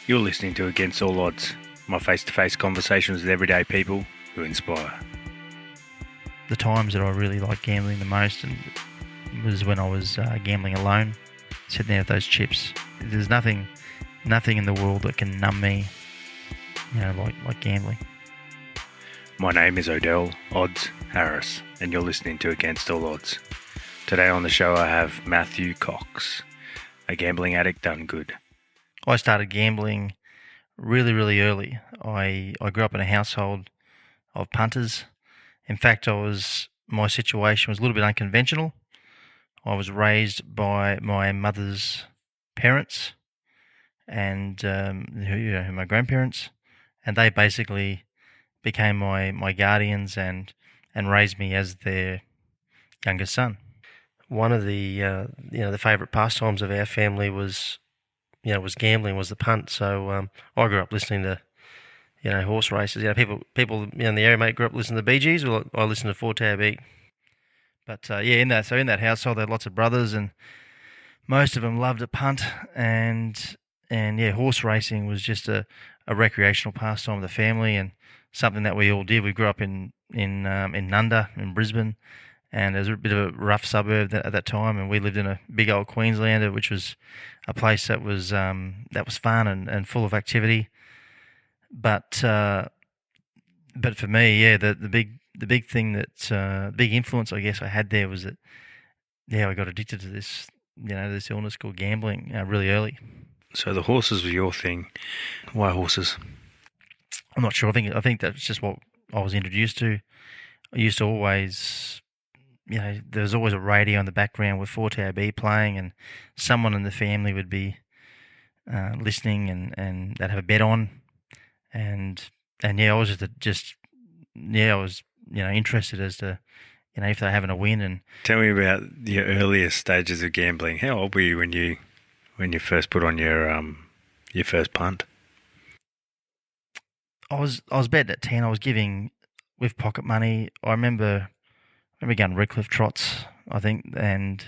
You're listening to Against All Odds, my face-to-face conversations with everyday people who inspire. The times that I really liked gambling the most was when I was gambling alone, sitting there with those chips. There's nothing in the world that can numb me, like gambling. My name is Odell Odds Harris, and you're listening to Against All Odds. Today on the show I have Matthew Cox, a gambling addict done good. I started gambling really, really early. I grew up in a household of punters. In fact, my situation was a little bit unconventional. I was raised by my mother's parents and who my grandparents, and they basically became my guardians and raised me as their youngest son. One of the the favourite pastimes of our family was gambling, was the punt. So I grew up listening to horse races. People in the area grew up listening to the Bee Gees. Well, I listened to 4-Tab. But in that household, they had lots of brothers, and most of them loved to punt. And horse racing was just a recreational pastime of the family, and something that we all did. We grew up in Nunda in Brisbane, and it was a bit of a rough suburb at that time, and we lived in a big old Queenslander, which was a place that was fun and full of activity. But for me, the big thing that big influence I guess I had there was that I got addicted to this this illness called gambling really early. So the horses were your thing. Why horses? I'm not sure. I think that's just what I was introduced to. I used to always, there was always a radio in the background with 4-Tab playing, and someone in the family would be listening, and they'd have a bet on, and I was I was interested as to if they're having a win. And tell me about your earliest stages of gambling. How old were you when you first put on your first punt? I was betting at 10. I was giving with pocket money. I remember going Redcliffe trots, I think, and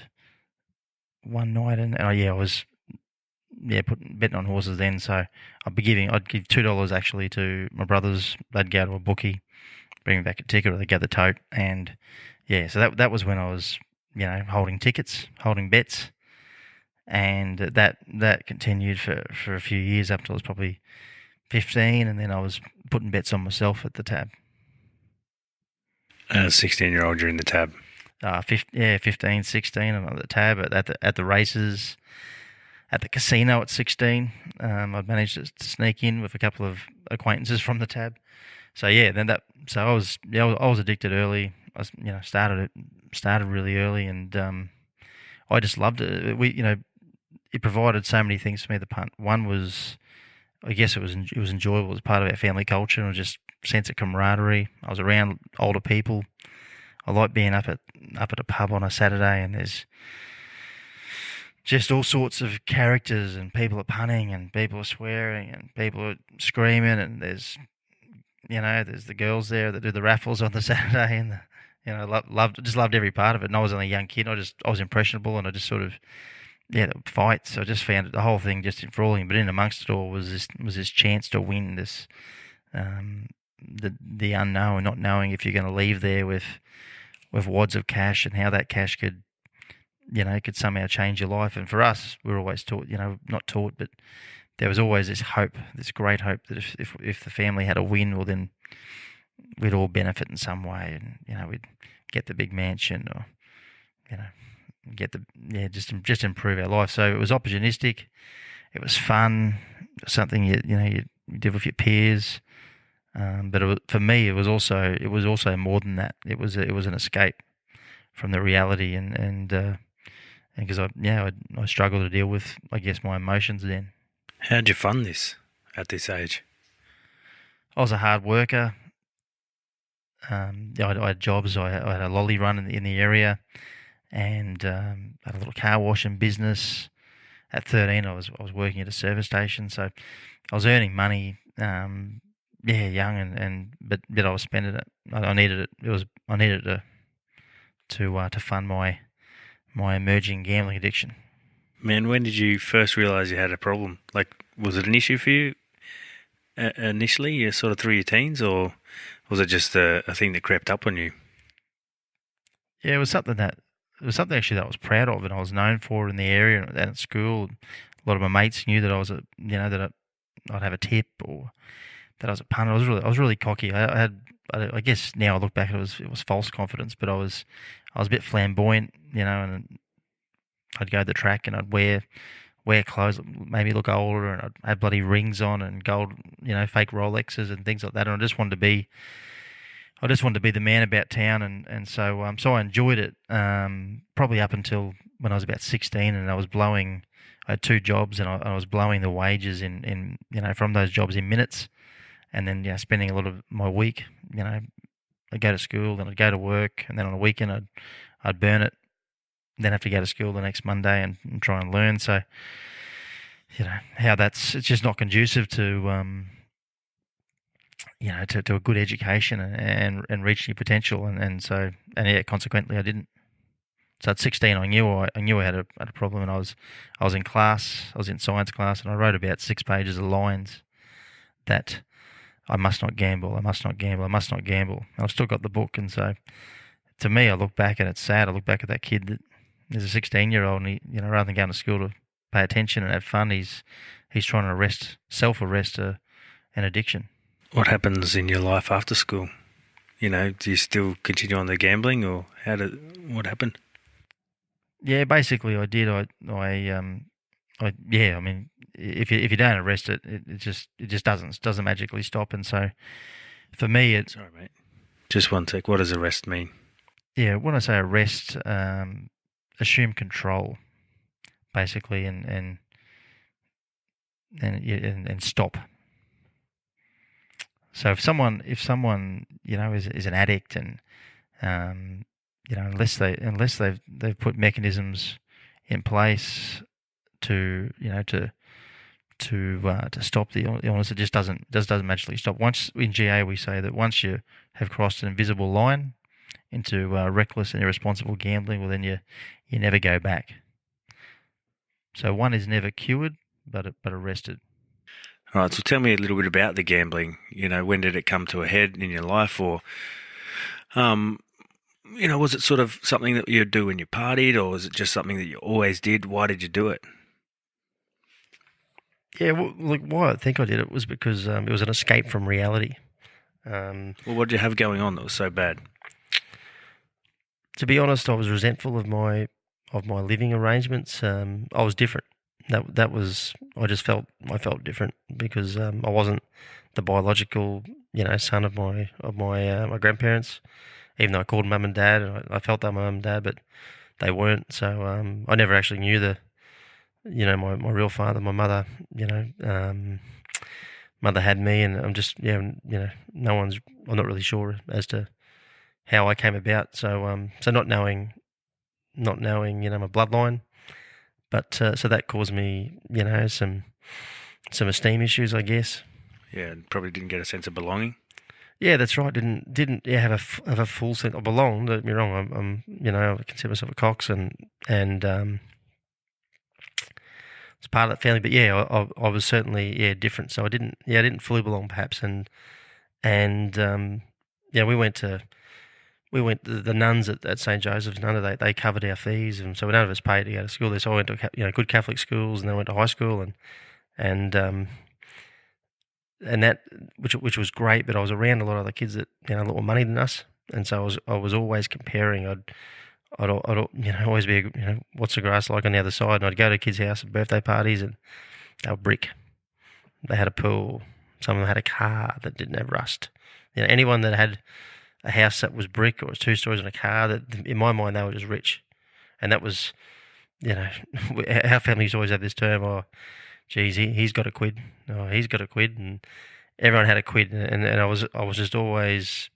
one night, I was betting on horses then. So I'd give $2 actually to my brothers. They'd go to a bookie, bring me back a ticket, or they'd go to the tote, and so that was when I was holding tickets, holding bets, and that continued for a few years up till I was probably 15, and then I was putting bets on myself at the tab. As a 16-year-old, you're in the tab. 15, 16. I'm at the tab at the races, at the casino at 16. I'd managed to sneak in with a couple of acquaintances from the tab. So I was addicted early. I started really early, and I just loved it. It provided so many things for me. The punt. One was, I guess it was enjoyable. It was part of our family culture, and it was just sense of camaraderie. I was around older people. I like being up at a pub on a Saturday, and there's just all sorts of characters, and people are punting, and people are swearing, and people are screaming, and there's the girls there that do the raffles on the Saturday, and loved every part of it. And I was only a young kid. I was impressionable, and I just sort of the fights. I just found the whole thing just enthralling. But in amongst it all was this chance to win, this the unknown, not knowing if you're going to leave there with wads of cash, and how that cash could somehow change your life. And for us, we were always taught, not taught, but there was always this hope, this great hope that if the family had a win, well then we'd all benefit in some way, and we'd get the big mansion, or get just improve our life. So it was opportunistic, it was fun, something you did with your peers. But for me, it was also more than that. It was an escape from the reality, and because I struggled to deal with, I guess, my emotions then. How'd you fund this at this age? I was a hard worker. I had jobs. I had a lolly run in the area, and I had a little car washing business. At 13, I was working at a service station, so I was earning money. Young, but I was spending it. I needed it. I needed it to fund my emerging gambling addiction. Man, when did you first realise you had a problem? Like, Was it an issue for you initially, sort of through your teens, or was it just a thing that crept up on you? Yeah, it was something actually that I was proud of, and I was known for in the area and at school. A lot of my mates knew that I was I'd have a tip or that I was a punter. I was really cocky. I guess now I look back, it was false confidence, but I was a bit flamboyant, and I'd go to the track and I'd wear clothes that made me look older, and I'd have bloody rings on and gold, fake Rolexes and things like that. And I just wanted to be the man about town, and so I enjoyed it. Probably up until when I was about 16, and I had two jobs, and I was blowing the wages in from those jobs in minutes, and then spending a lot of my week, I'd go to school, then I'd go to work, and then on a weekend I'd burn it, then have to go to school the next Monday and try and learn. So how it's just not conducive to to a good education and reaching your potential, and consequently I didn't. So at 16, I knew I had a problem, and I was in class, I was in science class, and I wrote about 6 pages of lines that I must not gamble, I must not gamble, I must not gamble. And I've still got the book, and so to me, I look back and it's sad. I look back at that kid that is a 16-year-old, and he, rather than going to school to pay attention and have fun, he's trying to self-arrest an addiction. What happens in your life after school? Do you still continue on the gambling, or what happened? Yeah, basically I did. I mean, if you don't arrest it, it just doesn't magically stop. And so, for me, Sorry, mate. Just one sec. What does arrest mean? Yeah, when I say arrest, assume control, basically, and stop. So if someone is an addict, and unless they've put mechanisms in place to stop the illness, it just doesn't magically stop. Once in GA we say that once you have crossed an invisible line into reckless and irresponsible gambling, well then you never go back. So one is never cured, but arrested. All right, so tell me a little bit about the gambling. When did it come to a head in your life, or was it sort of something that you'd do when you partied, or was it just something that you always did? Why did you do it? Yeah, well, look, why I think I did it was because it was an escape from reality. Well, what did you have going on that was so bad? To be honest, I was resentful of my living arrangements. I was different. That was I felt different because I wasn't the biological son of my grandparents. Even though I called mum and dad, and I felt they were mum and dad, but they weren't. So I never actually knew my real father. My mother, mother had me, and I'm just I'm not really sure as to how I came about. So not knowing my bloodline, but so that caused me some esteem issues, I guess. Yeah, and probably didn't get a sense of belonging. Yeah, that's right. Didn't have a full sense. I belong. Don't get me wrong. I consider myself a Cox, and it's part of that family. But yeah, I was certainly different. So I didn't fully belong perhaps, and we went to the nuns at St. Joseph's. They covered our fees, and so none of us paid to go to school there. So I went to good Catholic schools, and then I went to high school, and that which was great. But I was around a lot of other kids that a lot more money than us, and so I was always comparing. I'd always be what's the grass like on the other side, and I'd go to kids' house at birthday parties, and they were brick. They had a pool. Some of them had a car that didn't have rust. Anyone that had a house that was brick or was 2 stories and a car, that in my mind they were just rich. And that was, our families always have this term, oh, geez, he's got a quid. Oh, he's got a quid. And everyone had a quid. And I was just always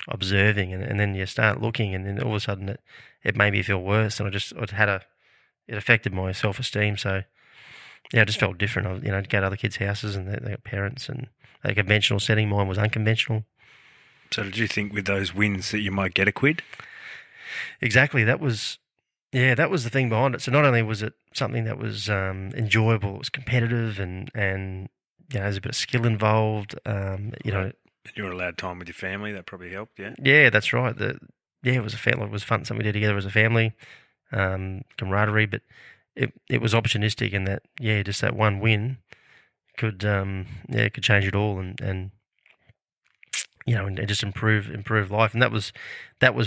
observing. And then you start looking, and then all of a sudden it made me feel worse. And it affected my self-esteem. So, I just felt different. I'd go to other kids' houses, and they got parents, and a conventional setting. Mine was unconventional. So did you think with those wins that you might get a quid? Exactly. That was Yeah, that was the thing behind it. So not only was it something that was enjoyable, it was competitive, and there's a bit of skill involved. Right. And you were allowed time with your family. That probably helped. Yeah. Yeah, that's right. It was a family. It was fun. Something we did together as a family, camaraderie. But it was opportunistic in that, just that one win could change it all, and and just improve life. And that was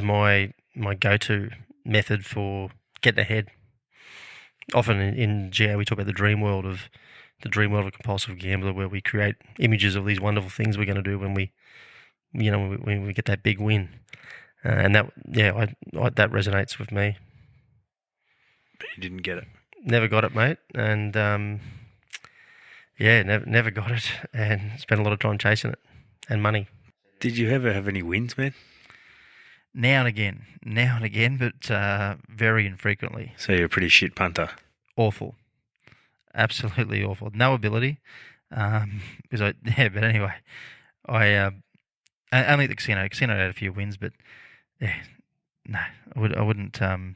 my go-to method for getting ahead. Often in GA we talk about the dream world of a compulsive gambler, where we create images of these wonderful things we're going to do when we get that big win, and that resonates with me. But you didn't get it. Never got it, mate, and never got it, and spent a lot of time chasing it and money. Did you ever have any wins, man? Now and again, but very infrequently. So you're a pretty shit punter. Awful, absolutely awful. No ability, because But anyway, I only at the casino. Casino had a few wins, but no, I wouldn't. I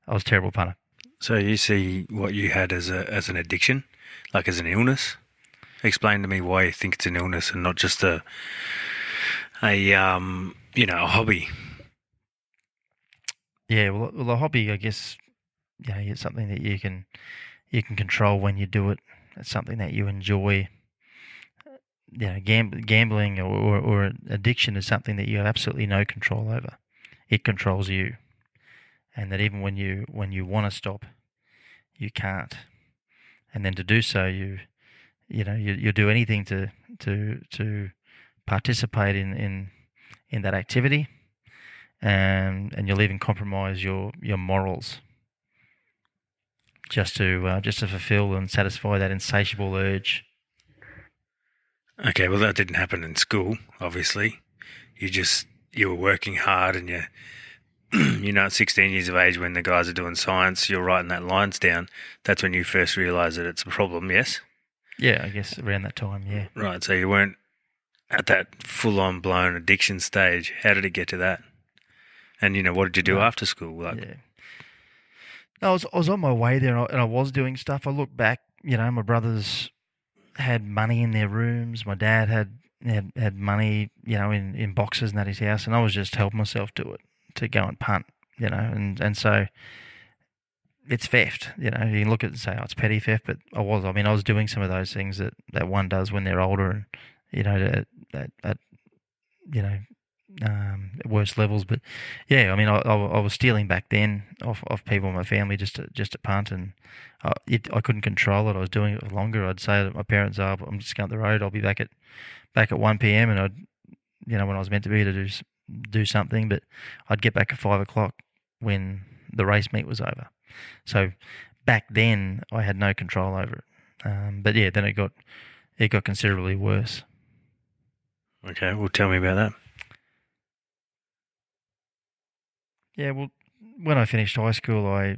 was a terrible punter. So you see what you had as an addiction, like as an illness. Explain to me why you think it's an illness and not just a hobby. Yeah, well, a hobby, I guess, it's something that you can control when you do it. It's something that you enjoy. Gambling or addiction is something that you have absolutely no control over. It controls you, and that even when you want to stop, you can't. And then to do so, you do anything to participate in that activity, and you'll even compromise your morals just to fulfill and satisfy that insatiable urge. Okay, well that didn't happen in school, obviously. You were working hard, and at 16 years of age when the guys are doing science, you're writing that lines down. That's when you first realise that it's a problem, yes? Yeah, I guess around that time, yeah. Right, so you weren't at that full-on blown addiction stage. How did it get to that? And, what did you do after school? Yeah. I was on my way there, and I was doing stuff. I look back, my brothers had money in their rooms. My dad had money, in boxes and at his house, and I was just helping myself to go and punt, and so it's theft. You can look at it and say, oh, it's petty theft, but I was doing some of those things that one does when they're older, and at worse levels. But yeah, I was stealing back then off people in my family just to punt, and I couldn't control it. I was doing it for longer. I'd say to my parents, "Oh, I'm just going up the road. I'll be back at 1 p.m." and I'd when I was meant to be to do something, but I'd get back at 5 o'clock when the race meet was over. So back then I had no control over it. But yeah, then it got considerably worse. Okay, well, tell me about that. Yeah, well, when I finished high school, I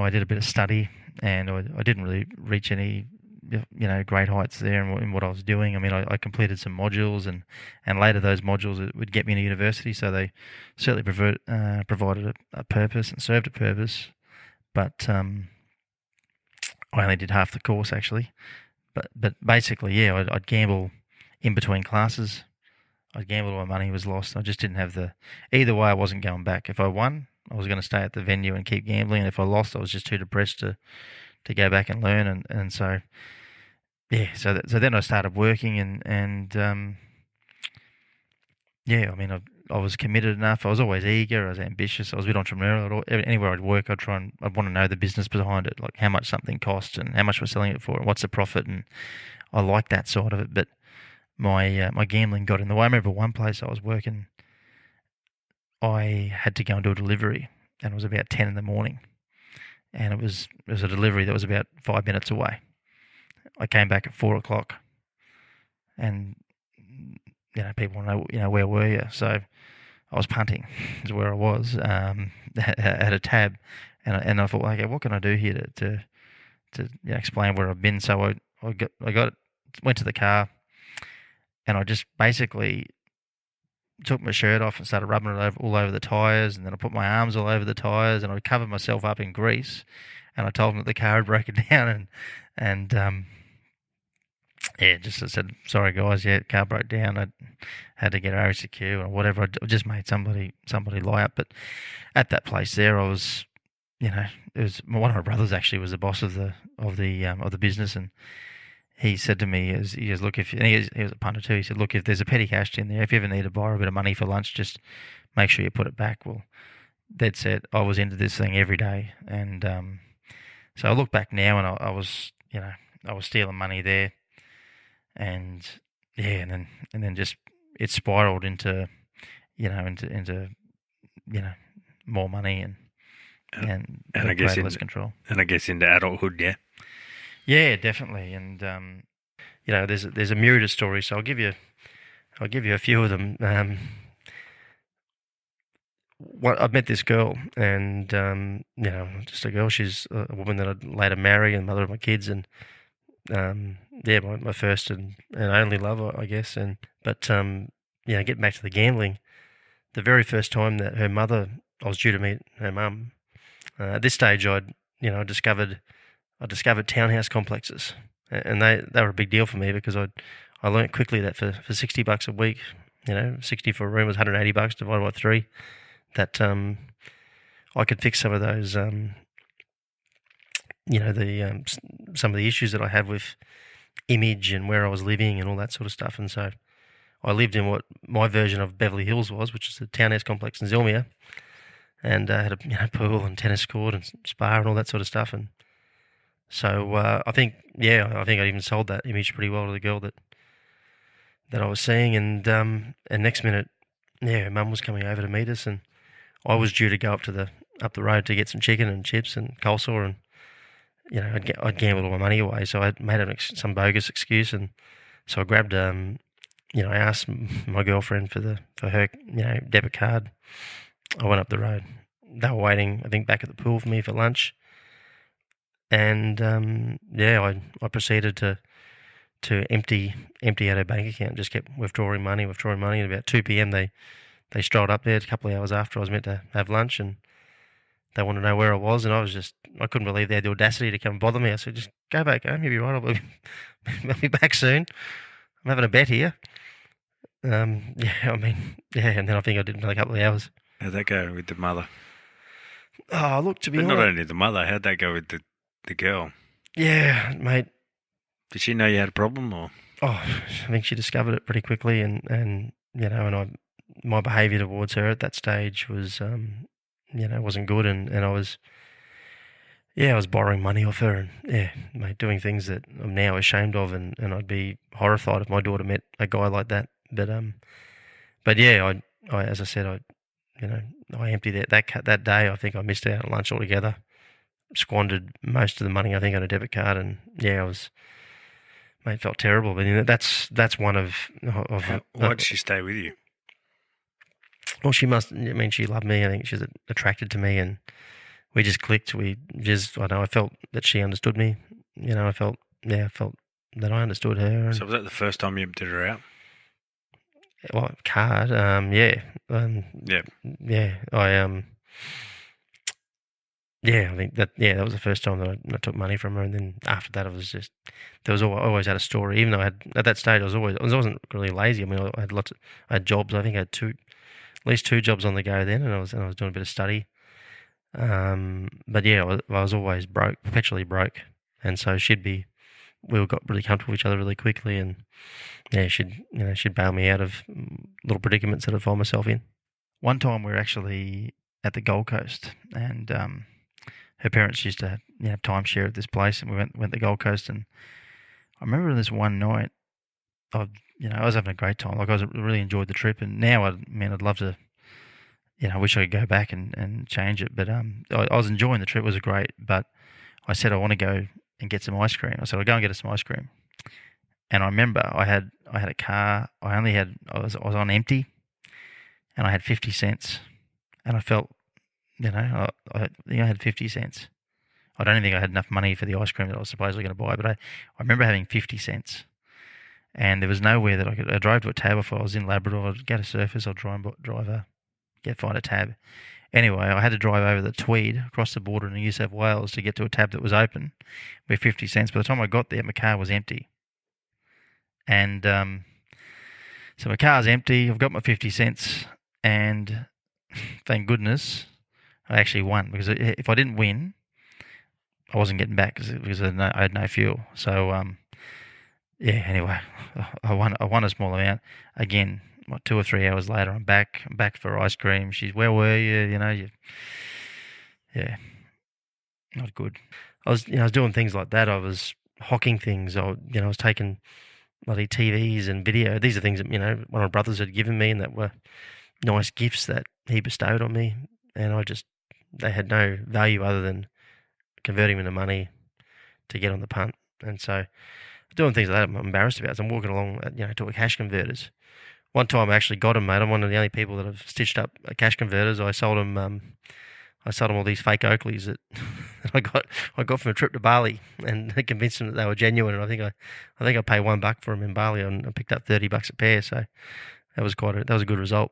did a bit of study, and I didn't really reach any great heights there in what I was doing. I completed some modules, and later those modules would get me into university, so they certainly provided a purpose and served a purpose. But I only did half the course actually. But basically, yeah, I'd gamble in between classes. I'd gamble till my money was lost. I just didn't have either way. I wasn't going back. If I won, I was going to stay at the venue and keep gambling. And if I lost, I was just too depressed to go back and learn. And so, yeah. So then I started working, and yeah. I was committed enough. I was always eager. I was ambitious. I was a bit entrepreneurial. Anywhere I'd work, I'd want to know the business behind it, like how much something costs and how much we're selling it for, and what's the profit. And I like that side of it. But my gambling got in the way. I remember one place I was working, I had to go and do a delivery, and it was about 10 in the morning, and it was a delivery that was about 5 minutes away. I came back at 4 o'clock, and people know, where were you? So I was punting, is where I was, at a tab, and I thought, okay, what can I do here to explain where I've been? So I went to the car, and I just basically took my shirt off and started rubbing it all over the tyres, and then I put my arms all over the tyres, and I covered myself up in grease, and I told them that the car had broken down, and yeah, just I said, sorry guys, yeah, car broke down, I had to get RACQ or whatever. I just made somebody lie up. But at that place there, I was, it was one of my brothers actually was the boss of the business, and he said to me, he goes, look, and he was a punter too. He said, look, if there's a petty cash in there, if you ever need to borrow a bit of money for lunch, just make sure you put it back. Well, that said, I was into this thing every day, and so I look back now, and I was, I was stealing money there, and yeah, and then just it spiraled into, into more money and I guess less control. And I guess into adulthood, yeah. Yeah, definitely, and there's a myriad of stories. So I'll give you a few of them. I've met this girl, and just a girl. She's a woman that I'd later marry, and mother of my kids, and my first and only love, I guess. But getting back to the gambling, the very first time that I was due to meet her mum. At this stage, I discovered townhouse complexes, and they were a big deal for me because I learnt quickly that for $60 a week, 60 for a room was $180 divided by 3, that I could fix some of those, some of the issues that I have with image and where I was living and all that sort of stuff. And so I lived in what my version of Beverly Hills was, which is the townhouse complex in Zilmere, and had a pool and tennis court and spa and all that sort of stuff. And so I think I even sold that image pretty well to the girl that I was seeing. And next minute, her mum was coming over to meet us, and I was due to go up the road to get some chicken and chips and coleslaw, and I'd gambled all my money away, so I made some bogus excuse, and so I grabbed I asked my girlfriend for her debit card. I went up the road. They were waiting, I think, back at the pool for me for lunch. And I proceeded to empty out her bank account. Just kept withdrawing money. And about 2 p.m. they strolled up there a couple of hours after I was meant to have lunch, and they wanted to know where I was. And I couldn't believe they had the audacity to come bother me. I said, just go back home. You'll be right. I'll be back soon. I'm having a bet here. And then I think I did another couple of hours. How'd that go with the mother? Oh, look, to be honest, not only the mother, how'd that go with the girl? Yeah, mate. Did she know you had a problem, or? Oh, I think she discovered it pretty quickly, and my behaviour towards her at that stage was, wasn't good, and I was borrowing money off her, and mate, doing things that I'm now ashamed of, and I'd be horrified if my daughter met a guy like that. But yeah, I as I said, I emptied that day. I think I missed out on lunch altogether. Squandered most of the money, I think, on a debit card, and felt terrible. But that's one of. Why did she stay with you? Well, she must. I mean, she loved me. I think she's attracted to me, and we just clicked. I felt that she understood me. I felt that I understood her. And, so was that the first time you emptied her out? Well, card, yeah. Yeah, I think that was the first time that I took money from her, and then after that, it was just I always had a story. Even though at that stage I wasn't really lazy. I mean, I had jobs. I think I had at least two jobs on the go then, and I was doing a bit of study. But yeah, I was always broke, perpetually broke, and so we got really comfortable with each other really quickly, and she'd bail me out of little predicaments that I'd find myself in. One time we were actually at the Gold Coast, and her parents used to have timeshare at this place, and we went to the Gold Coast, and I remember this one night, I was having a great time. Like, I really enjoyed the trip, and now I'd love to, I wish I could go back and change it, but I was enjoying the trip. It was great, but I said I want to go and get some ice cream. I said I'll go and get us some ice cream. And I remember I had a car. I was on empty, and I had 50 cents, and I felt, I had 50 cents. I don't even think I had enough money for the ice cream that I was supposedly going to buy, but I remember having 50 cents, and there was nowhere that I drove to a tab. If I was in Labrador, I'd go to Surfers, I'd find a tab. Anyway, I had to drive over the Tweed across the border in New South Wales to get to a tab that was open with 50 cents. By the time I got there, my car was empty. And so my car's empty. I've got my 50 cents, and thank goodness I actually won, because if I didn't win, I wasn't getting back because I had no fuel. So yeah. Anyway, I won a small amount. Again, 2 or 3 hours later, I'm back for ice cream. She's, where were you? Yeah, not good. I was doing things like that. I was hocking things. I was taking bloody TVs and video. These are things that one of my brothers had given me, and that were nice gifts that he bestowed on me. And they had no value other than converting them into money to get on the punt. And so doing things like that, I'm embarrassed about. So I'm walking along, to cash converters. One time I actually got them, mate. I'm one of the only people that have stitched up cash converters. I sold them all these fake Oakleys that I got from a trip to Bali, and convinced them that they were genuine. And I think I paid $1 for them in Bali, and I picked up $30 a pair. So that was a good result.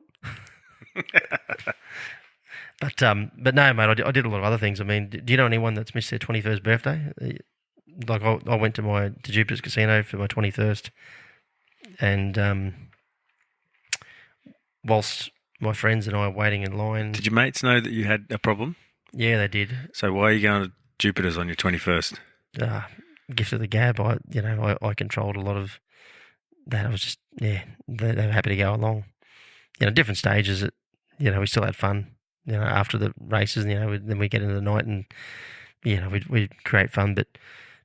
But no, mate. I did a lot of other things. I mean, do you know anyone that's missed their 21st birthday? Like I went to Jupiter's Casino for my 21st, and whilst my friends and I were waiting in line. Did your mates know that you had a problem? Yeah, they did. So why are you going to Jupiter's on your 21st? Gift of the gab. I controlled a lot of that. I was just, they were happy to go along. Different stages. We still had fun. After the races, then we get into the night, and we'd create fun. But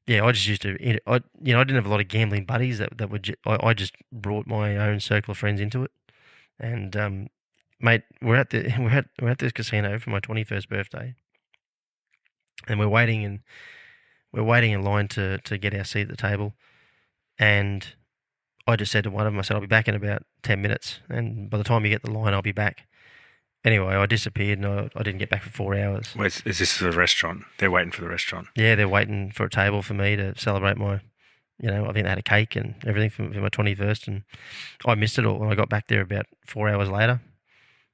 yeah, I just used to. I didn't have a lot of gambling buddies that would. I just brought my own circle of friends into it, and mate, we're at this casino for my 21st birthday, and we're waiting in line to get our seat at the table, and I just said to one of them, I said, I'll be back in about 10 minutes, and by the time you get the line, I'll be back. Anyway, I disappeared, and I didn't get back for 4 hours. Wait, is this the restaurant? They're waiting for the restaurant? Yeah, they're waiting for a table for me to celebrate my, I think they had a cake and everything for my 21st, and I missed it all. And I got back there about 4 hours later.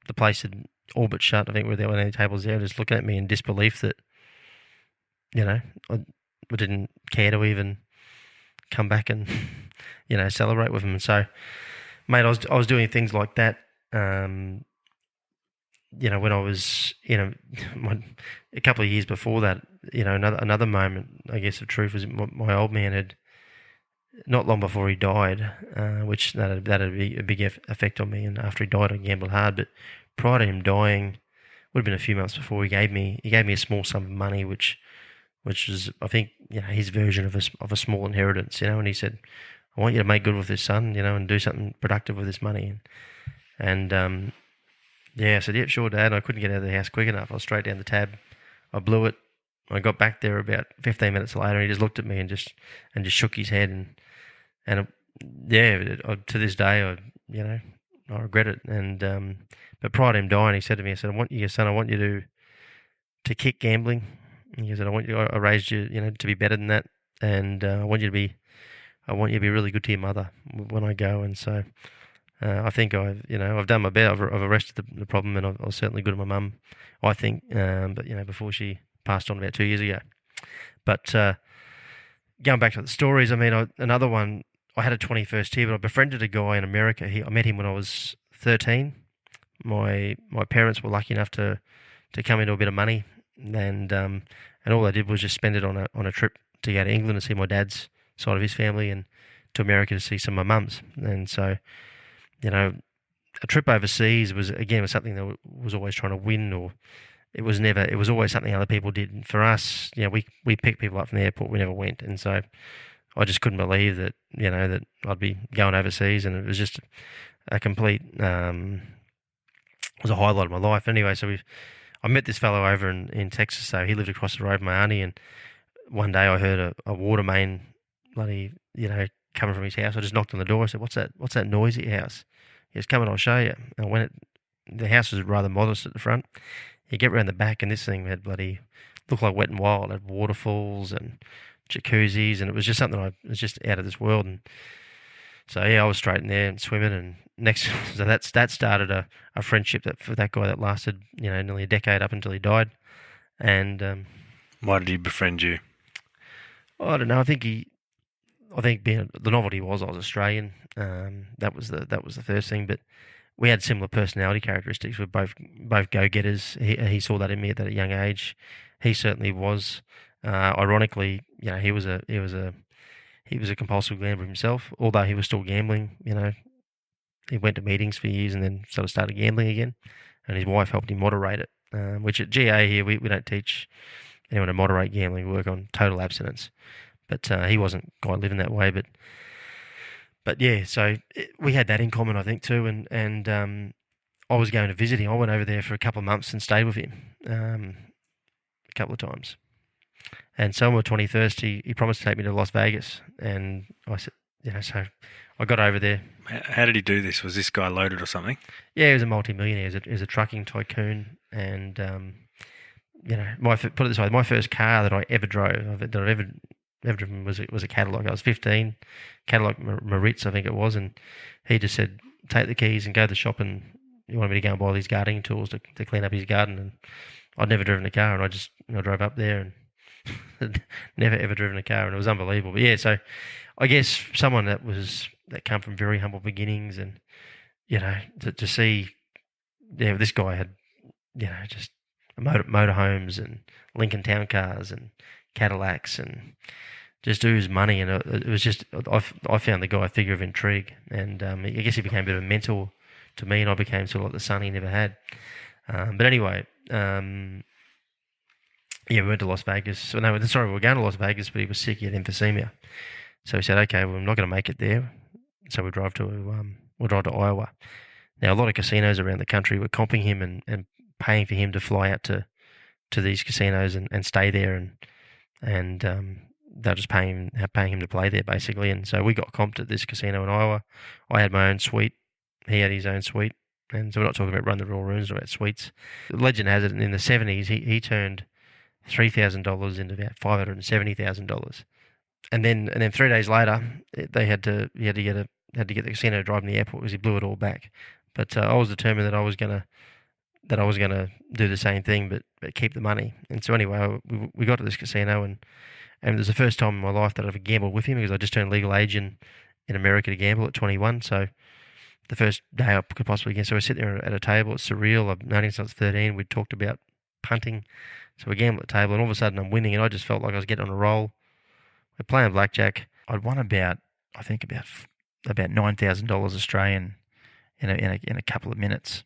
The place had all but shut. I think we were the only tables there, just looking at me in disbelief that, I didn't care to even come back and, celebrate with them. And so, mate, I was doing things like that. When I was, a couple of years before that, another moment, I guess, of truth was my old man had, not long before he died, which that had a big effect on me. And after he died, I gambled hard. But prior to him dying, would have been a few months before, he gave me a small sum of money, which is, I think, his version of a small inheritance. And he said, I want you to make good with this, son, and do something productive with this money. And yeah, I said, yep, sure, Dad. I couldn't get out of the house quick enough. I was straight down the tab. I blew it. I got back there about 15 minutes later, and he just looked at me and just shook his head. And to this day, I regret it. And but prior to him dying, he said to me, I said, I want you to kick gambling. And he said, I raised you, to be better than that, and I want you to be really good to your mother when I go. And so. I think I've done my bit. I've arrested the problem, and I was certainly good to my mum, I think. But before she passed on about 2 years ago. But going back to the stories, I mean, another one. I had a 21st here, but I befriended a guy in America. I met him when I was 13. My parents were lucky enough to come into a bit of money, and all they did was just spend it on a trip to go to England and see my dad's side of his family, and to America to see some of my mum's. And so. A trip overseas was something that was always trying to win, or it was always something other people did. And for us, we picked people up from the airport, we never went. And so I just couldn't believe that, that I'd be going overseas, and it was just a complete, it was a highlight of my life. Anyway, so I met this fellow over in Texas, so he lived across the road from my auntie, and one day I heard a water main bloody, coming from his house. I just knocked on the door. I said, what's that noise at your house? He goes, come and I'll show you. And the house was rather modest at the front. You get around the back, and this thing had looked like Wet and Wild. It had waterfalls and jacuzzis, and it was just something it was just out of this world. And So yeah, I was straight in there and swimming, and so that started a friendship for that guy that lasted nearly a decade up until he died. And Why did he befriend you? I don't know. I think being the novelty was I was Australian. That was the first thing, but we had similar personality characteristics. We're both go getters. He saw that in me at that young age. He certainly was. Ironically, he was a compulsive gambler himself. Although he was still gambling, he went to meetings for years and then sort of started gambling again. And his wife helped him moderate it. Which at GA here we don't teach anyone to moderate gambling. We work on total abstinence. But he wasn't quite living that way. But yeah, so we had that in common, I think, too. And I was going to visit him. I went over there for a couple of months and stayed with him a couple of times. And so on my 21st, he promised to take me to Las Vegas. And I said, so I got over there. How did he do this? Was this guy loaded or something? Yeah, he was a multi-millionaire. He was a trucking tycoon. And, put it this way, my first car that I ever drove, that I've ever driven was a Cadillac. I was 15, Cadillac Maritz, I think it was. And he just said, take the keys and go to the shop, and he wanted me to go and buy these gardening tools to clean up his garden. And I'd never driven a car, and I just drove up there and never ever driven a car, and it was unbelievable. But yeah, so I guess someone that come from very humble beginnings, and to see, this guy had just motorhomes and Lincoln Town cars and Cadillacs and just oozed money, and it was just I found the guy a figure of intrigue, and I guess he became a bit of a mentor to me, and I became sort of like the son he never had. But anyway. Yeah, we went to Las Vegas. We were going to Las Vegas, but he was sick. He had emphysema. So we said, okay, well, I'm not going to make it there. So we drive to Iowa. Now, a lot of casinos around the country were comping him and paying for him to fly out to these casinos and stay there, and they're just paying him to play there, basically. And so we got comped at this casino in Iowa. I had my own suite. He had his own suite. And so we're not talking about run-the-rule rooms, we're about suites. Legend has it, in the 70s, he turned $3,000 into about $570,000, and then 3 days later he had to get the casino to drive him to the airport because he blew it all back. But I was determined that I was gonna do the same thing, but keep the money. And so anyway, we got to this casino, and it was the first time in my life that I ever gambled with him, because I just turned legal age in America to gamble at 21. So the first day I could possibly get. So we sit there at a table. It's surreal. I've known him since I was 13. We'd talked about punting. So we gambled at the table, and all of a sudden I'm winning, and I just felt like I was getting on a roll. We're playing blackjack. I'd won about $9,000 Australian in a couple of minutes.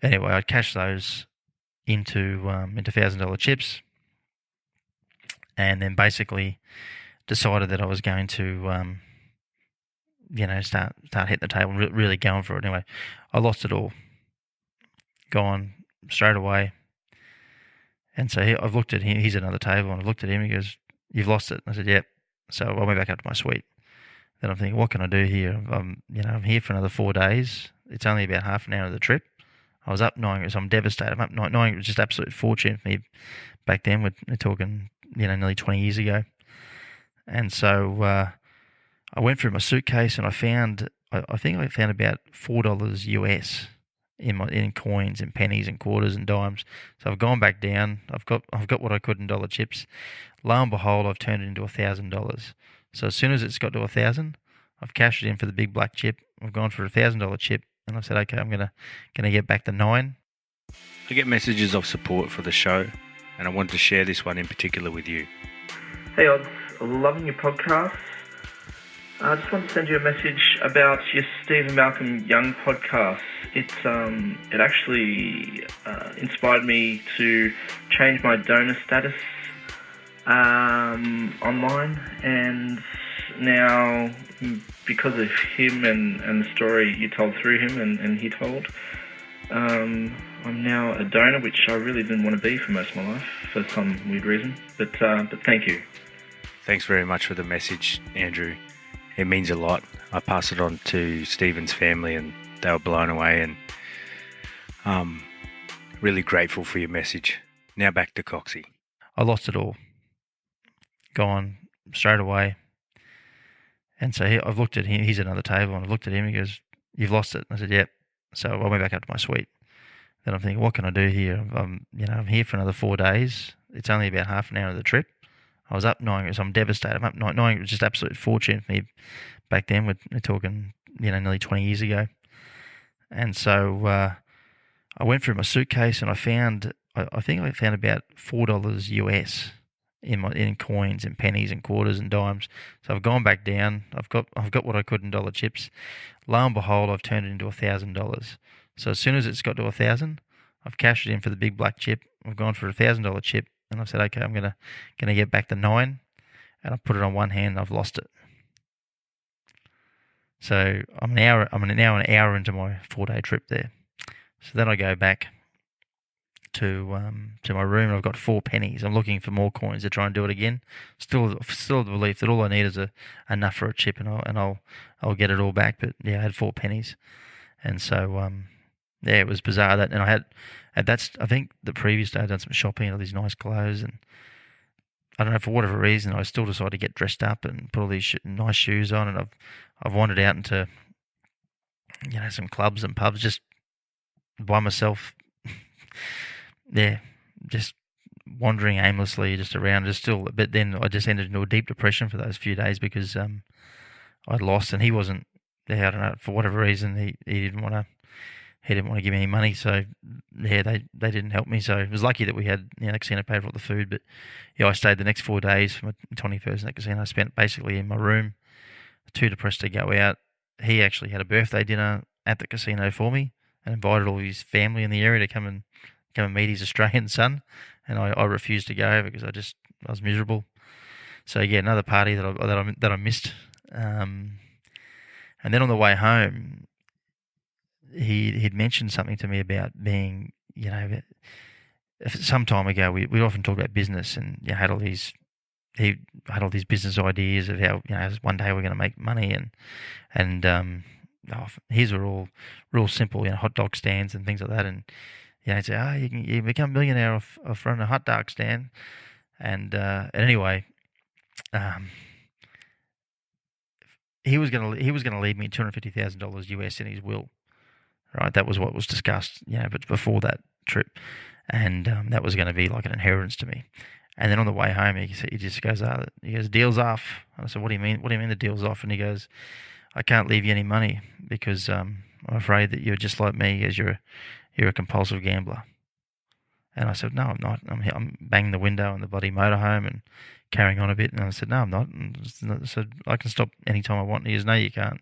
Anyway, I'd cashed those into $1,000 chips, and then basically decided that I was going to start hitting the table and really going for it. Anyway, I lost it all. Gone straight away. And so I've looked at him. He's at another table, and I've looked at him. He goes, "You've lost it." I said, "Yep." So I went back up to my suite. Then I'm thinking, what can I do here? I'm here for another 4 days. It's only about half an hour of the trip. I was up knowing, so I'm devastated. I'm up knowing it was just absolute fortune for me back then. We're talking, nearly 20 years ago. And so I went through my suitcase, and I found about $4 US in coins and pennies and quarters and dimes. So I've gone back down. I've got what I could in dollar chips. Lo and behold, I've turned it into $1,000. So as soon as it's got to 1,000, I've cashed it in for the big black chip. I've gone for a $1,000 chip, and I said, okay, I'm gonna get back to 9. I get messages of support for the show, and I wanted to share this one in particular with you. Hey Odds, loving your podcast. I just want to send you a message about your Stephen Malcolm Young podcast. It actually inspired me to change my donor status online, and now because of him and the story you told through him and he told, I'm now a donor, which I really didn't want to be for most of my life for some weird reason. But thank you. Thanks very much for the message, Andrew. It means a lot. I passed it on to Stephen's family, and they were blown away, and really grateful for your message. Now back to Coxy. I lost it all. Gone straight away. And so I've looked at him. He's at another table, and I've looked at him. He goes, "You've lost it." I said, "Yep." So I went back up to my suite. Then I'm thinking, what can I do here? I'm here for another 4 days. It's only about half an hour of the trip. I was up knowing it, so I'm devastated. I'm up knowing it was just absolute fortune for me back then. We're talking, nearly 20 years ago. And so I went through my suitcase and I found about $4 US in coins and pennies and quarters and dimes. So I've gone back down. I've got what I could in dollar chips. Lo and behold, I've turned it into $1,000. So as soon as it's got to 1,000, I've cashed it in for the big black chip. I've gone for $1,000 chip, and I've said, okay, I'm gonna get back to 9, and I put it on one hand, and I've lost it. So I'm now an hour into my 4-day trip there. So then I go back to my room, and I've got 4 pennies. I'm looking for more coins to try and do it again. Still the belief that all I need is enough for a chip, and I'll get it all back. But yeah, I had 4 pennies, and so it was bizarre that. And I had I think the previous day I'd done some shopping, all these nice clothes, and I don't know, for whatever reason I still decided to get dressed up and put all these nice shoes on, and I've wandered out into some clubs and pubs just by myself. Yeah, just wandering aimlessly just around, but then I just entered into a deep depression for those few days because I'd lost, and he wasn't there. I don't know, for whatever reason he didn't want to give me any money, so yeah, they didn't help me. So it was lucky that we had the casino paid for all the food, but yeah, I stayed the next 4 days for my 21st in the casino. I spent basically in my room, too depressed to go out. He actually had a birthday dinner at the casino for me and invited all his family in the area to come and meet his Australian son, and I refused to go because I was miserable. So yeah, another party that I missed. And then on the way home, he'd mentioned something to me about being, some time ago we often talk about business, and he had all these business ideas of how one day we're going to make money, and his were all real simple, hot dog stands and things like that, and he'd say, you become a millionaire off running a hot dog stand, and anyway, he was going to leave me $250,000 US in his will. Right, that was what was discussed, but before that trip, and that was going to be like an inheritance to me. And then on the way home, he just goes, deal's off. And I said, what do you mean? What do you mean the deal's off? And he goes, I can't leave you any money because I'm afraid that you're just like me, as you're a compulsive gambler. And I said, no, I'm not. I'm banging the window in the bloody motorhome and carrying on a bit. And I said, no, I'm not. And I said, I can stop anytime I want. And he goes, no, you can't.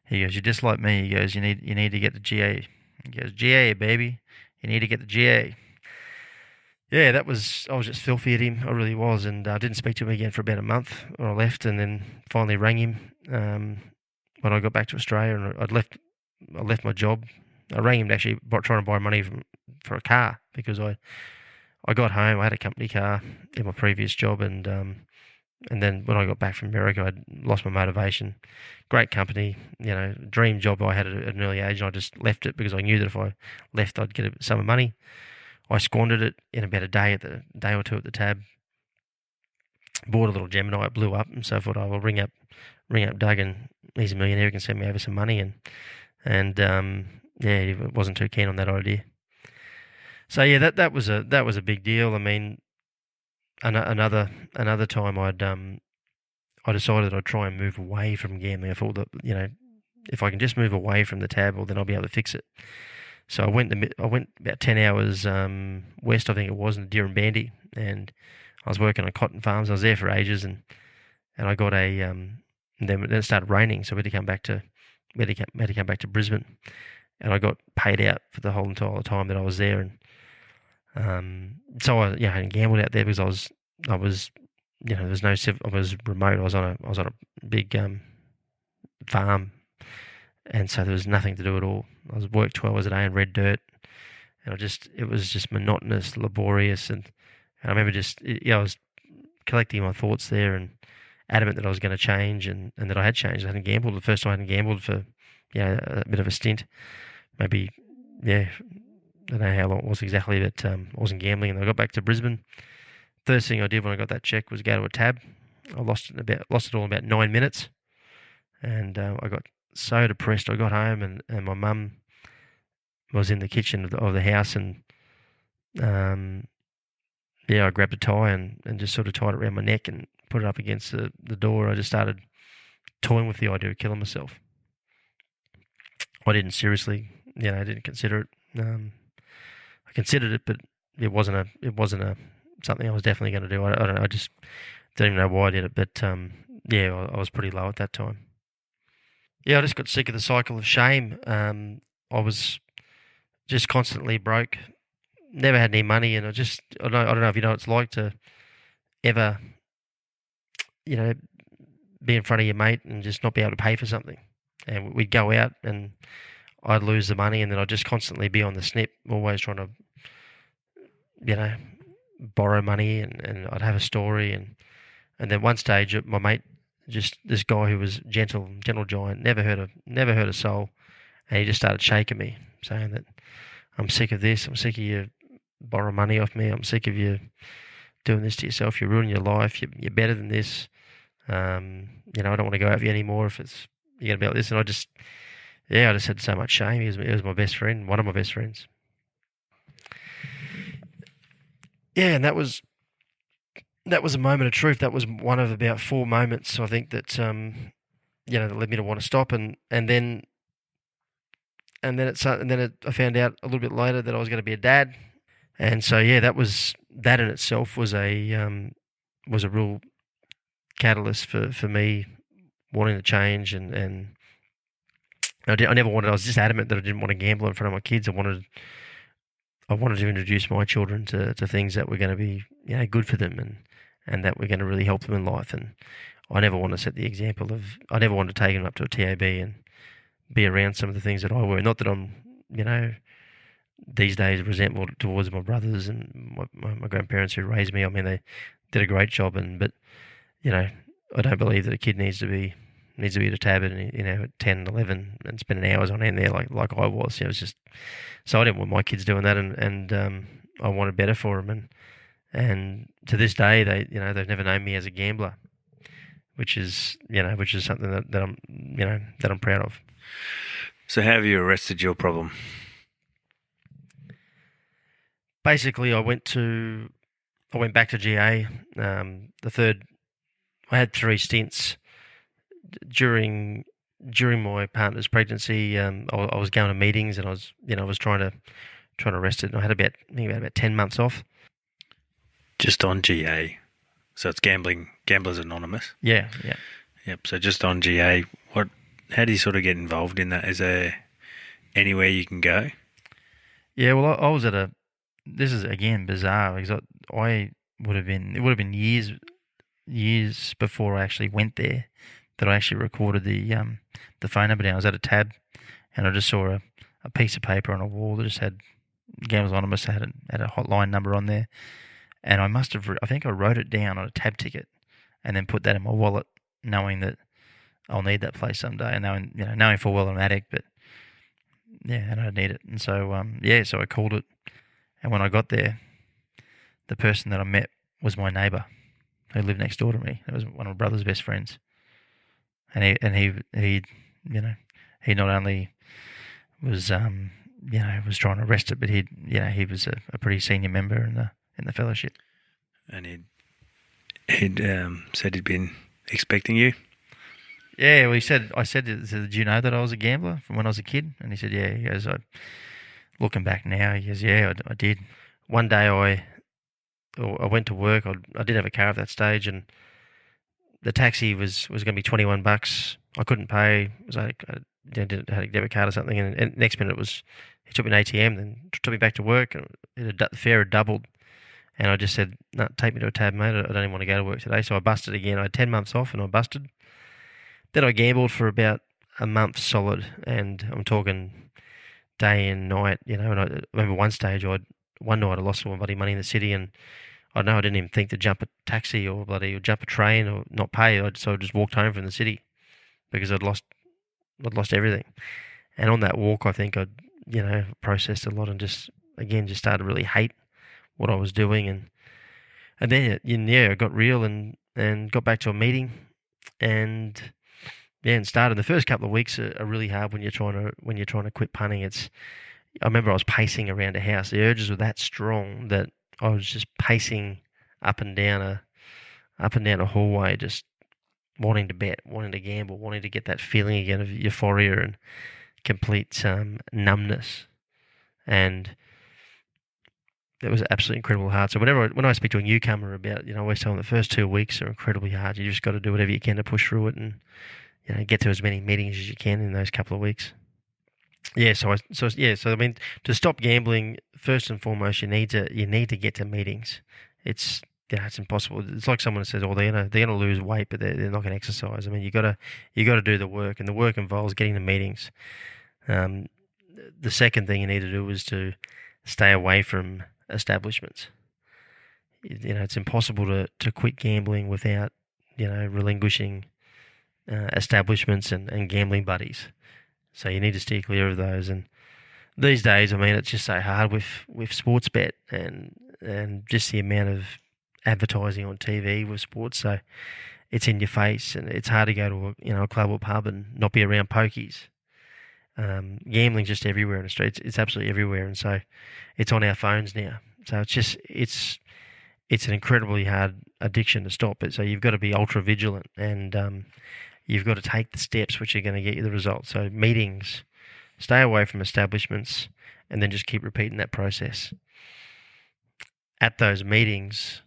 He goes, you're just like me. He goes, you need to get the GA. He goes, GA, baby. You need to get the GA. Yeah, I was just filthy at him. I really was. And I didn't speak to him again for about a month when I left, and then finally rang him when I got back to Australia, and I left my job. I rang him actually trying to borrow money for a car because I got home. I had a company car in my previous job, and then when I got back from America, I'd lost my motivation. Great company, dream job I had at an early age, and I just left it because I knew that if I left, I'd get a sum of money. I squandered it in about a day or two at the tab. Bought a little Gemini, it blew up, and so I thought I will ring up Doug, and he's a millionaire, he can send me over some money, and he wasn't too keen on that idea. So yeah, that was a big deal. I mean, another time I decided that I'd try and move away from gambling. I thought that if I can just move away from the tab, well, then I'll be able to fix it. So I went about 10 hours west, I think it was, in Dirranbandy, and I was working on cotton farms. I was there for ages, and I got then it started raining, so we had to come back to Brisbane, and I got paid out for the whole entire time that I was there, and so I hadn't gambled out there because I was there was no I was remote. I was on a big farm, and so there was nothing to do at all. I was worked 12 hours a day in red dirt, and it was just monotonous, laborious, and I remember I was collecting my thoughts there and adamant that I was going to change and that I had changed. I hadn't gambled. The first time I hadn't gambled for a bit of a stint, maybe I don't know how long it was exactly, but I wasn't gambling, and I got back to Brisbane. First thing I did when I got that check was go to a tab. I lost it all in about 9 minutes. And I got so depressed. I got home and my mum was in the kitchen of the house, and I grabbed a tie and just sort of tied it around my neck and put it up against the door. I just started toying with the idea of killing myself. I didn't seriously, I didn't consider it. I considered it, but it wasn't a something I was definitely going to do. I don't know. I just don't even know why I did it, but I was pretty low at that time. Yeah, I just got sick of the cycle of shame. I was just constantly broke, never had any money, and I don't know if you know what it's like to ever, be in front of your mate and just not be able to pay for something. And we'd go out and I'd lose the money, and then I'd just constantly be on the snip, always trying to, borrow money, and I'd have a story, and then one stage my mate, just this guy who was gentle giant, never hurt a soul, and he just started shaking me, saying that I'm sick of this, I'm sick of you borrowing money off me, I'm sick of you doing this to yourself, you're ruining your life, you're better than this, I don't want to go out with you anymore if you're going to be like this. And I just had so much shame. He was my best friend, one of my best friends. Yeah, and that was a moment of truth. That was one of about 4 moments, I think, that that led me to want to stop. And then I found out a little bit later that I was going to be a dad. And so that in itself was a real catalyst for me wanting to change, and I never wanted. I was just adamant that I didn't want to gamble in front of my kids. I wanted to introduce my children to things that were going to be good for them, and that were going to really help them in life. And I never want to set the example of. I never wanted to take them up to a TAB and be around some of the things that I were. Not that I'm these days resentful towards my brothers and my grandparents who raised me. I mean, they did a great job, but I don't believe that a kid needs to be at a tab at 10, 11 and spending hours on end there like I was. It was just, so I didn't want my kids doing that, and I wanted better for them, and to this day they've never known me as a gambler, which is something that I'm proud of. So how have you arrested your problem? Basically, I went back to GA. I had 3 stints during my partner's pregnancy. I was going to meetings, and I was trying to arrest it. And I had about 10 months off. Just on GA, so it's Gamblers Anonymous. Yeah. Yep. So just on GA, how do you sort of get involved in that? Is there anywhere you can go? Yeah. Well, I was at this is again bizarre, because it would have been years before I actually went there that I actually recorded the phone number down. I was at a tab, and I just saw a piece of paper on a wall that just had Gamblers Anonymous, had a hotline number on there, and I think I wrote it down on a tab ticket, and then put that in my wallet, knowing that I'll need that place someday, and knowing full well I'm an addict, but and I need it, and so so I called it, and when I got there, the person that I met was my neighbour, who lived next door to me. It was one of my brother's best friends, and he not only was was trying to arrest it, but he was a pretty senior member in the fellowship. And he'd said he'd been expecting you. Yeah, well, I said, "Did you know that I was a gambler from when I was a kid?" And he said, "Yeah." He goes, "Looking back now," he goes, "Yeah, I did." One day I went to work. I didn't have a car at that stage, and the taxi was going to be $21. I couldn't pay. It was like I had a debit card or something, and next minute he took me to an ATM, then took me back to work, and the fare had doubled. And I just said, "No, take me to a tab, mate. I don't even want to go to work today." So I busted again. I had 10 months off, and I busted. Then I gambled for about a month solid, and I'm talking day and night, And I remember one night I lost all my bloody money in the city, and I didn't even think to jump a taxi or jump a train or not pay. So I just walked home from the city because I'd lost everything. And on that walk, I think I'd processed a lot, and just started to really hate what I was doing, and then I got real and got back to a meeting, and and started. The first couple of weeks are really hard when you're trying to quit punting. I remember I was pacing around the house. The urges were that strong that I was just pacing up and down a hallway, just wanting to bet, wanting to gamble, wanting to get that feeling again of euphoria and complete numbness. And it was absolutely incredibly hard. So when I speak to a newcomer about, I always tell them the first 2 weeks are incredibly hard. You just got to do whatever you can to push through it and, get to as many meetings as you can in those couple of weeks. Yeah. So I mean, to stop gambling, first and foremost, you need to get to meetings. It's impossible. It's like someone says, "Oh, they're gonna lose weight, but they're not gonna exercise." I mean, you gotta do the work, and the work involves getting to meetings. The second thing you need to do is to stay away from establishments. It's impossible to quit gambling without relinquishing establishments and gambling buddies. So you need to steer clear of those. And these days, I mean, it's just so hard with sports bet and just the amount of advertising on TV with sports. So it's in your face, and it's hard to go to a club or pub and not be around pokies. Gambling's just everywhere in the streets. It's absolutely everywhere, and so it's on our phones now. So it's an incredibly hard addiction to stop. So you've got to be ultra vigilant, and you've got to take the steps which are going to get you the results. So meetings, stay away from establishments, and then just keep repeating that process. At those meetings,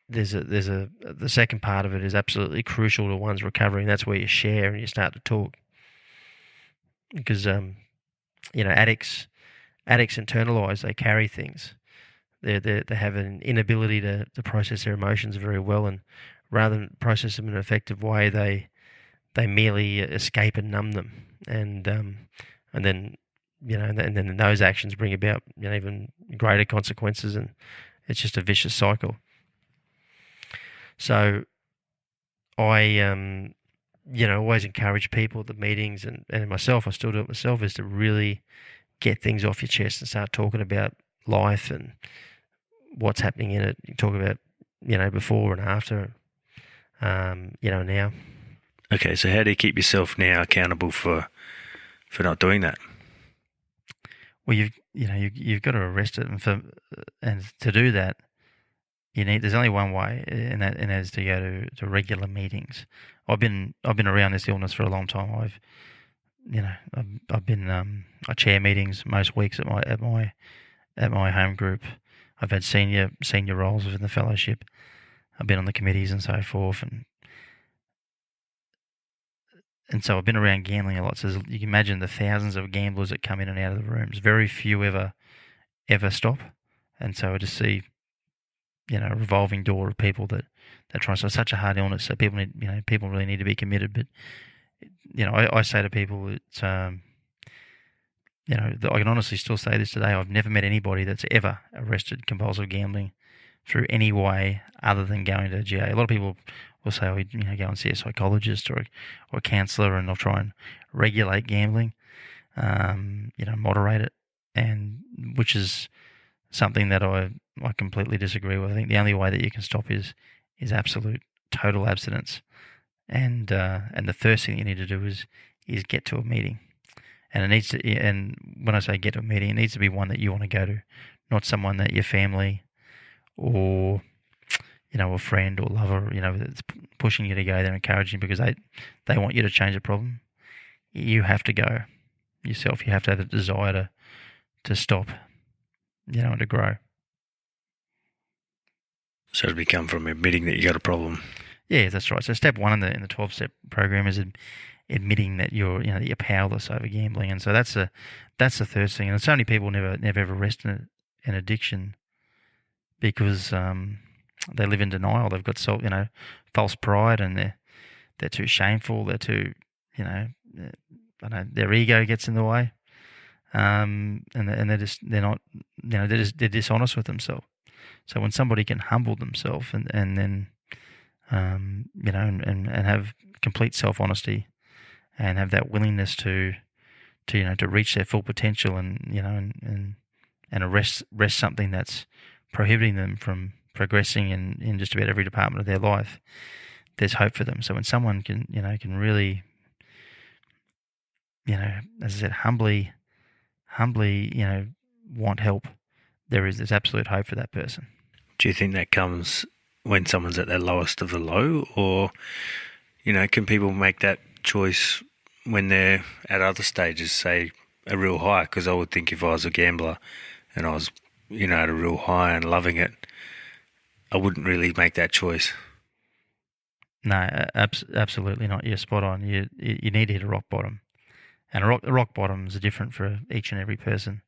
the second part of it is absolutely crucial to one's recovery, and that's where you share and you start to talk. Because addicts internalize, they carry things. They have an inability to process their emotions very well, and rather than process them in an effective way, they merely escape and numb them, and then those actions bring about even greater consequences, and it's just a vicious cycle. So I always encourage people at the meetings, and myself, I still do it myself, is to really get things off your chest and start talking about life and what's happening in it. You talk about, before and after, now. Okay, so how do you keep yourself now accountable for not doing that? Well, you've got to arrest it, and to do that, there's only one way, and that is to go to regular meetings. I've been around this illness for a long time. I chair meetings most weeks at my home group. I've had senior roles within the fellowship. I've been on the committees and so forth, and so I've been around gambling a lot. So you can imagine the thousands of gamblers that come in and out of the rooms. Very few ever stop, and so I just see a revolving door of people that try. So it's such a hard illness. So people really need to be committed. But I say to people that I can honestly still say this today. I've never met anybody that's ever arrested compulsive gambling through any way other than going to GA. A lot of people will say, go and see a psychologist or a counsellor, and they'll try and regulate gambling, moderate it, and which is something that I completely disagree with. I think the only way that you can stop is absolute total abstinence, and the first thing you need to do is get to a meeting, and it needs to. And when I say get to a meeting, it needs to be one that you want to go to, not someone that your family or a friend or lover that's pushing you to go there, encouraging because they want you to change the problem. You have to go yourself. You have to have the desire to stop, and to grow. So to become from admitting that you got a problem. Yeah, that's right. So step one in the 12-step program is admitting that you're powerless over gambling, and so that's the third thing. And so many people never ever rest in an addiction because they live in denial. They've got false pride, and they're too shameful. They're too their ego gets in the way, and they're dishonest with themselves. So when somebody can humble themselves and then and have complete self-honesty and have that willingness to reach their full potential and arrest something that's prohibiting them from progressing in just about every department of their life, there's hope for them. So when someone can really, as I said, humbly, want help, there's absolute hope for that person. Do you think that comes when someone's at their lowest of the low, or, can people make that choice when they're at other stages, say a real high? Because I would think if I was a gambler and I was, at a real high and loving it, I wouldn't really make that choice. No, absolutely not. You're spot on. You need to hit a rock bottom, and rock bottoms are different for each and every person.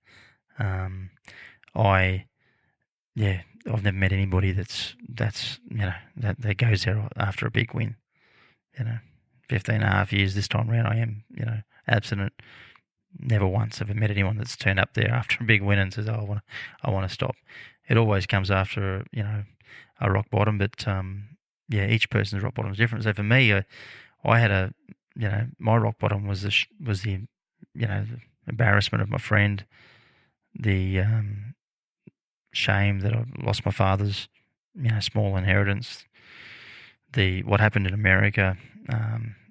I've never met anybody that goes there after a big win. 15 and a half years this time around, I am, abstinent. Never once have I met anyone that's turned up there after a big win and says, "Oh, I want to stop." It always comes after, a rock bottom. But each person's rock bottom is different. So for me, I had my rock bottom was the embarrassment of my friend, the shame that I lost my father's, small inheritance, what happened in America,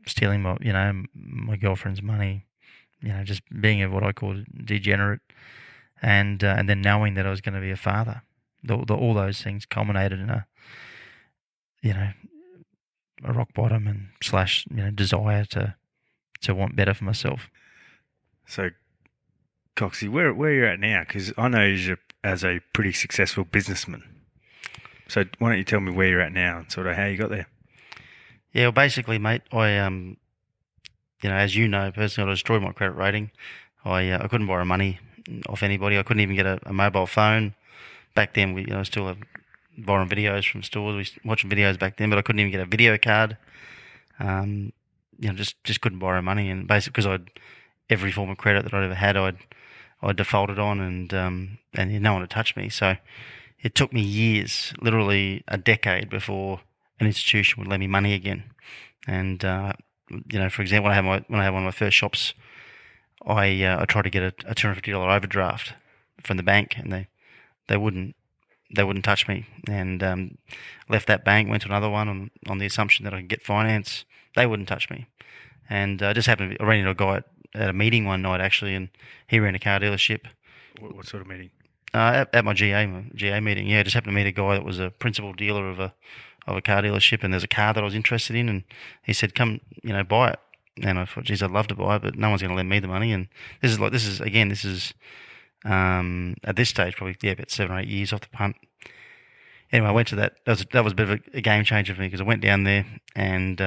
stealing my girlfriend's money, just being what I call degenerate, and then knowing that I was going to be a father. All those things culminated in a rock bottom and / desire to want better for myself. So, Coxy, where you're at now? Because I know you as a pretty successful businessman. So why don't you tell me where you're at now and sort of how you got there? Yeah, well, basically, mate, I as you know, personally, I destroyed my credit rating. I couldn't borrow money off anybody. I couldn't even get a mobile phone. Back then, we still have borrowing videos from stores. We were watching videos back then, but I couldn't even get a video card. Just couldn't borrow money, and basically because every form of credit that I'd ever had, I defaulted on, and no one had touched me. So it took me years, literally a decade, before an institution would lend me money again. And for example, when I had one of my first shops, I tried to get a $250 overdraft from the bank, and they wouldn't touch me. And left that bank, went to another one on the assumption that I could get finance. They wouldn't touch me. And I ran into a guy at a meeting one night, actually, and he ran a car dealership. What sort of meeting? At my GA meeting, yeah. Just happened to meet a guy that was a principal dealer of a car dealership, and there's a car that I was interested in, and he said, "Come, buy it." And I thought, geez, I'd love to buy it, but no one's going to lend me the money. And this is at this stage probably about 7 or 8 years off the punt. Anyway, I went to that. That was a bit of a game changer for me, because I went down there, and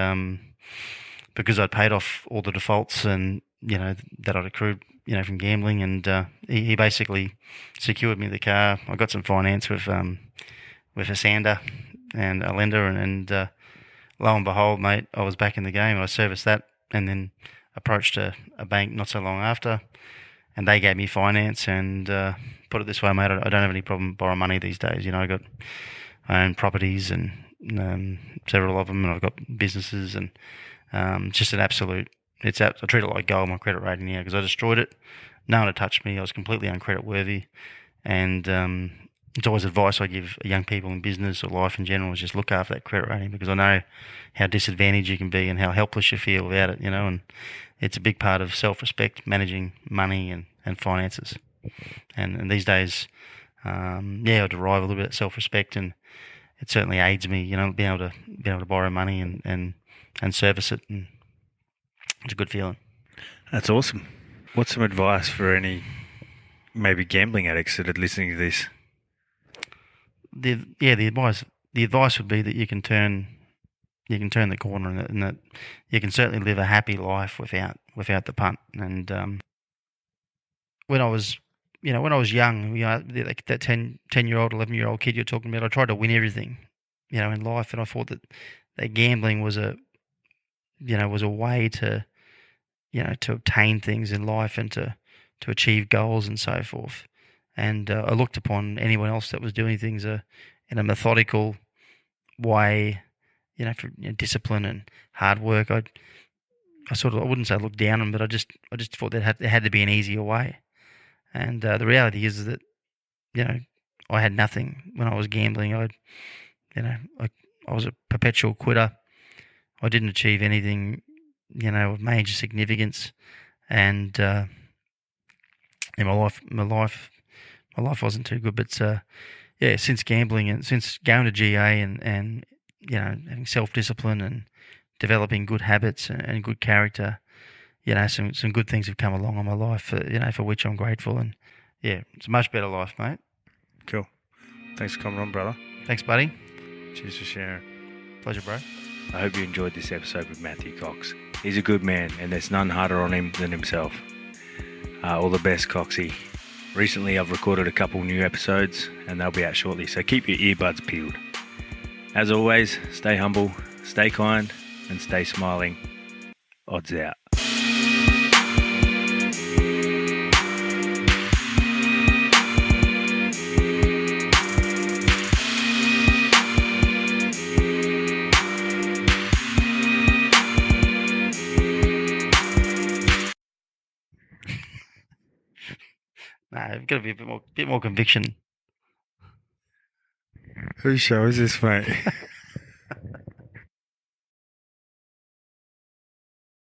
because I'd paid off all the defaults and that I'd accrued from gambling, and he basically secured me the car. I got some finance with a sander and a lender, and lo and behold, mate, I was back in the game, and I serviced that, and then approached a bank not so long after, and they gave me finance. And put it this way, mate, I don't have any problem borrowing money these days. I got I own properties, and several of them, and I've got businesses, and just an absolute. I treat it like gold, my credit rating now, because I destroyed it. No one had touched me. I was completely uncredit worthy, and it's always advice I give young people in business or life in general, is just look after that credit rating, because I know how disadvantaged you can be and how helpless you feel without it, and it's a big part of self-respect, managing money and finances. And these days, I derive a little bit of self-respect, and it certainly aids me, being able to borrow money and service it, and it's a good feeling. That's awesome. What's some advice for any maybe gambling addicts that are listening to this? The advice would be that you can turn the corner, and that you can certainly live a happy life without the punt. And when I was young, like that 10-year-old, 11-year-old kid you're talking about, I tried to win everything, in life, and I thought that gambling was a way to obtain things in life and to achieve goals and so forth. And I looked upon anyone else that was doing things in a methodical way, for discipline and hard work. I wouldn't say look down on them, but I just thought there had to be an easier way. And the reality is that I had nothing when I was gambling. I was a perpetual quitter. I didn't achieve anything, of major significance, and my life wasn't too good. But since gambling and since going to GA and having self-discipline and developing good habits and good character, some good things have come along in my life, for which I'm grateful. And it's a much better life, mate. Cool. Thanks for coming on, brother. Thanks, buddy. Cheers for sharing. Pleasure, bro. I hope you enjoyed this episode with Matthew Cox. He's a good man, and there's none harder on him than himself. All the best, Coxy. Recently, I've recorded a couple new episodes, and they'll be out shortly, so keep your earbuds peeled. As always, stay humble, stay kind, and stay smiling. Odds out. Nah, got to be a bit more conviction. Whose show is this, mate?